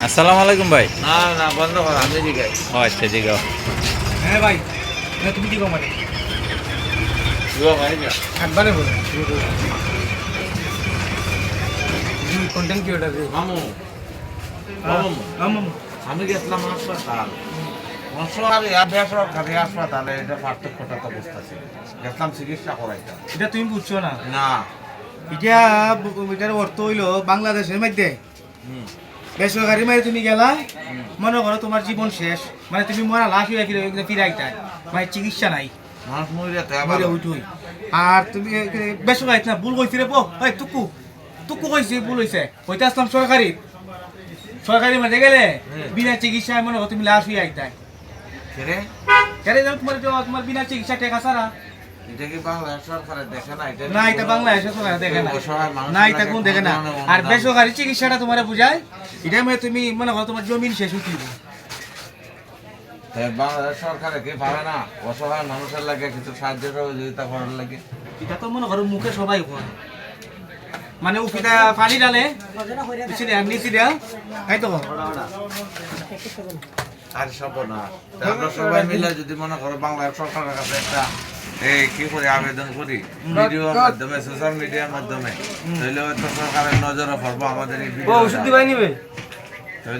আসসালামু আলাইকুম ভাই। না না বন্ধ কর, আমি জিগাই। ও আচ্ছা জিগাও। হ্যাঁ ভাই, তুমি কি মানে জিগা ভাই না। একবারে বলো তুমি কন্টেন্ট ক্রিয়েটর রে মামু মামু, মামু আমি গেছিলাম হাসপাতাল। হাসপাতালে বেসরকারি হাসপাতালে এটা পার্থক্যটা তো বুঝতেছি। গেছিলাম চিকিৎসা করাইতাম। এটা তুমি বুঝছো না। না এটা এটার অর্থ হইলো বাংলাদেশের মধ্যে হুম বেসরকারি মাঝে তুমি গেলা, মনে করো তোমার জীবন শেষ, মানে তুমি মরা লাশ হয়ে ফিরাইতা, মানে চিকিৎসা নাই, মানুষ মরিয়াতে মরে উঠুই। আর তুমি বেসরকারি না, ভুল কইছি রে বো, এই টুকু টুকু কইছি, ভুল হইছে। হইতে আসলাম সরকারি, সরকারি মাঝে গেলে বিনা চিকিৎসায় মনে করো তুমি লাশ হয়ে আইতাই। রে কেন তোমার তোমার বিনা চিকিৎসা টেকা ছাড়া এটা কি বাংলাদেশ সরকারের দেখে না? না, এটা বাংলাদেশে সরকার দেখে না, অসহায় মানুষের না এটা কোন দেখে না। লাগে আর বেসরকারি চিকিৎসাটা তোমার বুঝায়, এটা মানে তুমি মনে করো তোমার জমিন শেষ হইতে বাংলাদেশ সরকারে কি পারে না অসহায় মানুষের লাগে কিছু সাহায্য সহযোগিতা করার লাগে? এটা তো মনে করো মুখে সবাই কয়, মানে উফিটা পানি ডালে নিচি দেয়া, তাই তো আর সব না আমরা সবাই মিলে যদি মনে করো বাংলাদেশ সরকারের কাছে একটা এই কি করে আবেদন করি ভিডিওর মাধ্যমে, সোশ্যাল মিডিয়ার মাধ্যমে, তাহলে হয়তো সরকারের নজরে পড়বো আমাদের এই ভিডিও। ওষুধ দিবাই নিবে। তাহলে